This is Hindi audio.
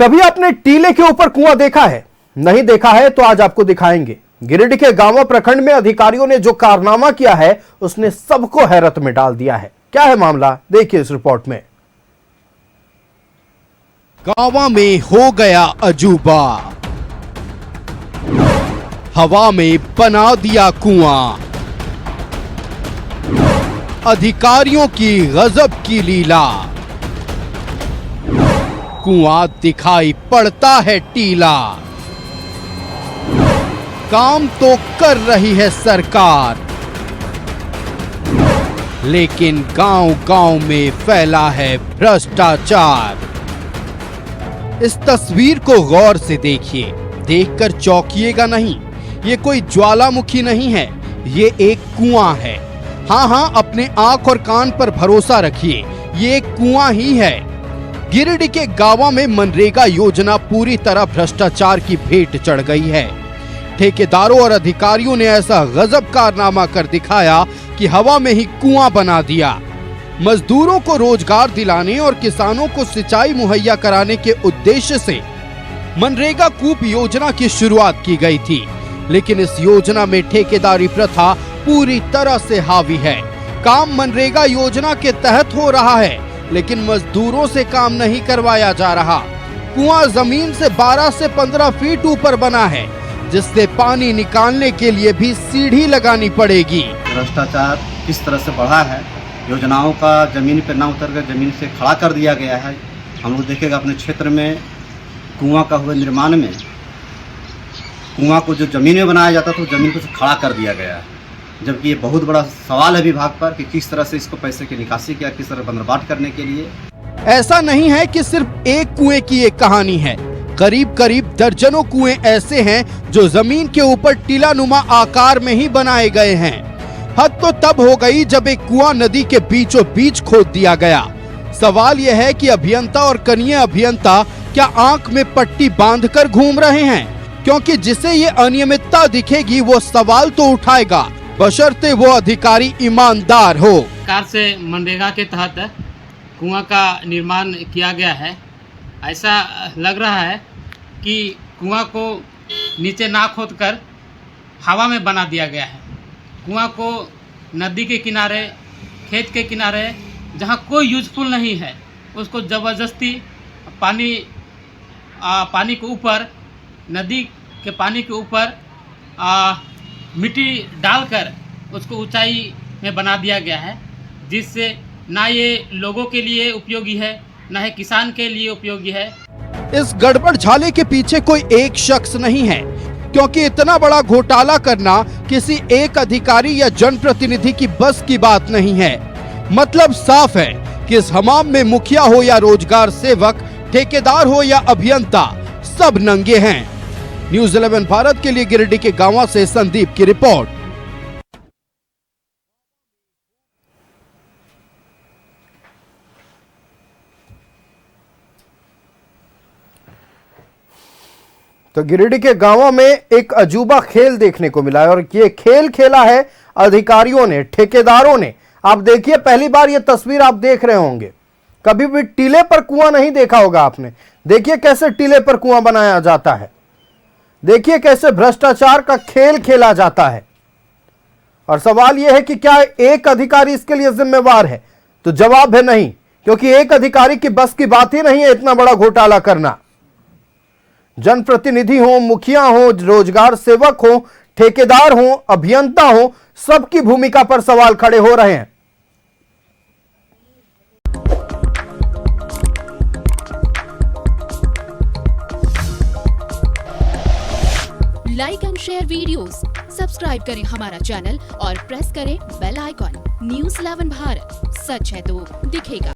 कभी आपने टीले के ऊपर कुआं देखा है? नहीं देखा है तो आज आपको दिखाएंगे। गिरिडीह के गांव प्रखंड में अधिकारियों ने जो कारनामा किया है उसने सबको हैरत में डाल दिया है। क्या है मामला, देखिए इस रिपोर्ट में। गांव में हो गया अजूबा, हवा में बना दिया कुआं। अधिकारियों की गजब की लीला, कुआं दिखाई पड़ता है टीला। काम तो कर रही है सरकार, लेकिन गांव-गांव में फैला है भ्रष्टाचार। इस तस्वीर को गौर से देखिए, देखकर चौंकिएगा नहीं। ये कोई ज्वालामुखी नहीं है, ये एक कुआं है। हाँ, अपने आंख और कान पर भरोसा रखिए, ये एक कुआं ही है। गिरिडीह के गांवों में मनरेगा योजना पूरी तरह भ्रष्टाचार की भेंट चढ़ गई है। ठेकेदारों और अधिकारियों ने ऐसा गजब कारनामा कर दिखाया कि हवा में ही कुआं बना दिया। मजदूरों को रोजगार दिलाने और किसानों को सिंचाई मुहैया कराने के उद्देश्य से मनरेगा कूप योजना की शुरुआत की गई थी, लेकिन इस योजना में ठेकेदारी प्रथा पूरी तरह से हावी है। काम मनरेगा योजना के तहत हो रहा है, लेकिन मजदूरों से काम नहीं करवाया जा रहा। कुआं जमीन से 12 से 15 फीट ऊपर बना है, जिससे पानी निकालने के लिए भी सीढ़ी लगानी पड़ेगी। भ्रष्टाचार किस तरह से बढ़ा है, योजनाओं का जमीन पर ना उतर कर जमीन से खड़ा कर दिया गया है। हम लोग देखेगा अपने क्षेत्र में कुआं का हुए निर्माण में कुआं को जो जमीन में बनाया जाता था, तो जमीन को खड़ा कर दिया गया है। जबकि ये बहुत बड़ा सवाल है विभाग पर कि किस तरह से इसको पैसे की निकासी किया, किस तरह बंदरबाट करने के लिए। ऐसा नहीं है कि सिर्फ एक कुएं की एक कहानी है, करीब करीब दर्जनों कुएं ऐसे हैं जो जमीन के ऊपर टीलानुमा आकार में ही बनाए गए हैं। हद तो तब हो गई जब एक कुआं नदी के बीचों बीच खोद दिया गया। सवाल यह है कि अभियंता और कनीय अभियंता क्या आंख में पट्टी बांधकर घूम रहे हैं? क्योंकि जिसे ये अनियमितता दिखेगी वो सवाल तो उठाएगा, बशर्ते वो अधिकारी ईमानदार हो। सरकार से मनरेगा के तहत कुआं का निर्माण किया गया है। ऐसा लग रहा है कि कुआं को नीचे ना खोदकर हवा में बना दिया गया है। कुआं को नदी के किनारे, खेत के किनारे, जहां कोई यूजफुल नहीं है, उसको ज़बरदस्ती पानी के ऊपर, नदी के पानी के ऊपर मिट्टी डालकर उसको ऊंचाई में बना दिया गया है, जिससे ना ये लोगों के लिए उपयोगी है, ना ही किसान के लिए उपयोगी है। इस गड़बड़ झाले के पीछे कोई एक शख्स नहीं है, क्योंकि इतना बड़ा घोटाला करना किसी एक अधिकारी या जनप्रतिनिधि की बस की बात नहीं है। मतलब साफ है कि इस हमाम में मुखिया हो या रोजगार सेवक, ठेकेदार हो या अभियंता, सब नंगे हैं। न्यूज़ 11 भारत के लिए गिरिडीह के गांव से संदीप की रिपोर्ट। तो गिरिडीह के गांवों में एक अजूबा खेल देखने को मिला है और ये खेल खेला है अधिकारियों ने, ठेकेदारों ने। आप देखिए, पहली बार ये तस्वीर आप देख रहे होंगे। कभी भी टीले पर कुआं नहीं देखा होगा आपने। देखिए कैसे टीले पर कुआं बनाया जाता है, देखिए कैसे भ्रष्टाचार का खेल खेला जाता है। और सवाल यह है कि क्या एक अधिकारी इसके लिए जिम्मेवार है? तो जवाब है नहीं, क्योंकि एक अधिकारी की बस की बात ही नहीं है इतना बड़ा घोटाला करना। जनप्रतिनिधि हो, मुखिया हो, रोजगार सेवक हो, ठेकेदार हो, अभियंता हो, सबकी भूमिका पर सवाल खड़े हो रहे हैं। Like and share videos, subscribe करें हमारा चैनल और प्रेस करें बेल आइकॉन। न्यूज़ 11 भारत, सच है तो दिखेगा।